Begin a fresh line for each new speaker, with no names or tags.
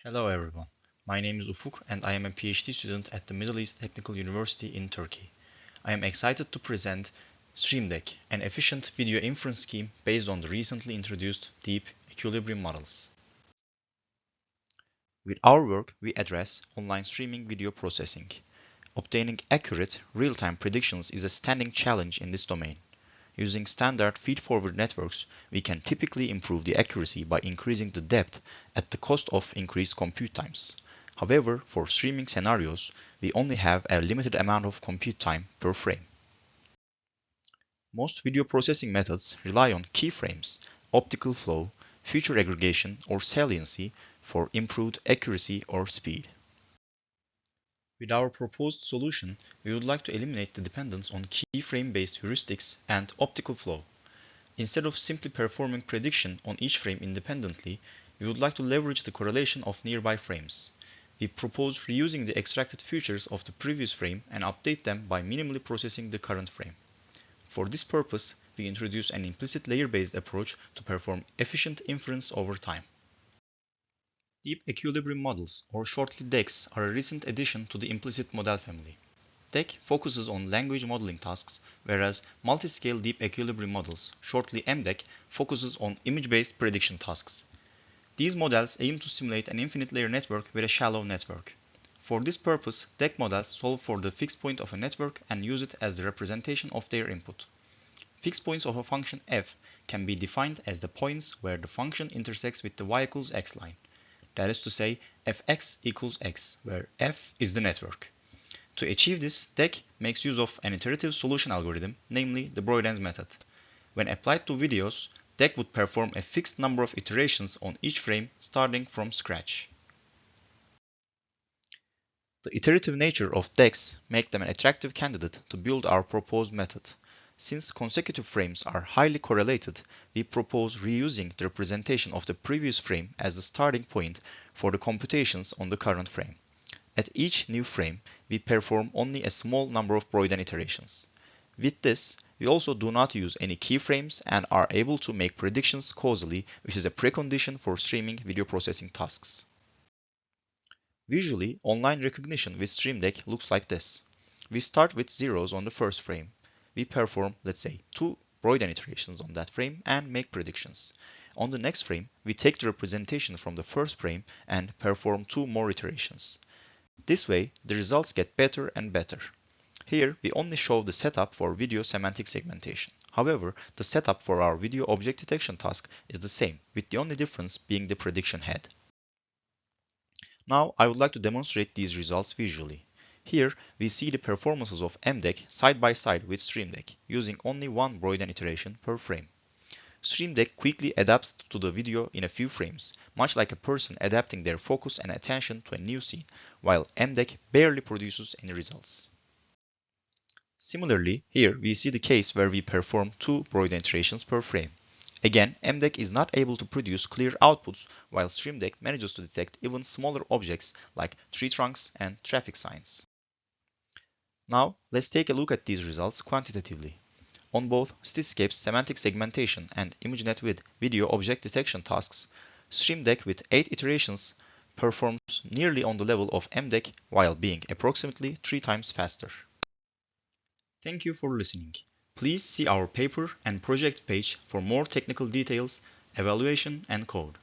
Hello everyone, my name is Ufuk and I am a PhD student at the Middle East Technical University in Turkey. I am excited to present StreamDEQ, an efficient video inference scheme based on the recently introduced deep equilibrium models. With our work, we address online streaming video processing. Obtaining accurate, real-time predictions is a standing challenge in this domain. Using standard feed-forward networks, we can typically improve the accuracy by increasing the depth at the cost of increased compute times. However, for streaming scenarios, we only have a limited amount of compute time per frame. Most video processing methods rely on keyframes, optical flow, feature aggregation, or saliency for improved accuracy or speed. With our proposed solution, we would like to eliminate the dependence on keyframe-based heuristics and optical flow. Instead of simply performing prediction on each frame independently, we would like to leverage the correlation of nearby frames. We propose reusing the extracted features of the previous frame and update them by minimally processing the current frame. For this purpose, we introduce an implicit layer-based approach to perform efficient inference over time. Deep equilibrium models, or shortly DEQs, are a recent addition to the implicit model family. DEQ focuses on language modeling tasks, whereas multiscale deep equilibrium models, shortly MDEQ, focuses on image-based prediction tasks. These models aim to simulate an infinite layer network with a shallow network. For this purpose, DEQ models solve for the fixed point of a network and use it as the representation of their input. Fixed points of a function f can be defined as the points where the function intersects with the y equals x line. That is to say, fx equals x, where f is the network. To achieve this, DEQ makes use of an iterative solution algorithm, namely the Broyden's method. When applied to videos, DEQ would perform a fixed number of iterations on each frame starting from scratch. The iterative nature of DEQs make them an attractive candidate to build our proposed method. Since consecutive frames are highly correlated, we propose reusing the representation of the previous frame as the starting point for the computations on the current frame. At each new frame, we perform only a small number of Broyden iterations. With this, we also do not use any keyframes and are able to make predictions causally, which is a precondition for streaming video processing tasks. Visually, online recognition with StreamDEQ looks like this. We start with zeros on the first frame. We perform, let's say, 2 Broyden iterations on that frame and make predictions. On the next frame, we take the representation from the first frame and perform 2 more iterations. This way, the results get better and better. Here, we only show the setup for video semantic segmentation. However, the setup for our video object detection task is the same, with the only difference being the prediction head. Now, I would like to demonstrate these results visually. Here, we see the performances of MDEQ side by side with StreamDEQ, using only 1 Broyden iteration per frame. StreamDEQ quickly adapts to the video in a few frames, much like a person adapting their focus and attention to a new scene, while MDEQ barely produces any results. Similarly, here we see the case where we perform 2 Broyden iterations per frame. Again, MDEQ is not able to produce clear outputs, while StreamDEQ manages to detect even smaller objects like tree trunks and traffic signs. Now, let's take a look at these results quantitatively. On both StreamDEQ's semantic segmentation and ImageNet with video object detection tasks, StreamDEQ with 8 iterations performs nearly on the level of MDEQ while being approximately 3 times faster. Thank you for listening. Please see our paper and project page for more technical details, evaluation, and code.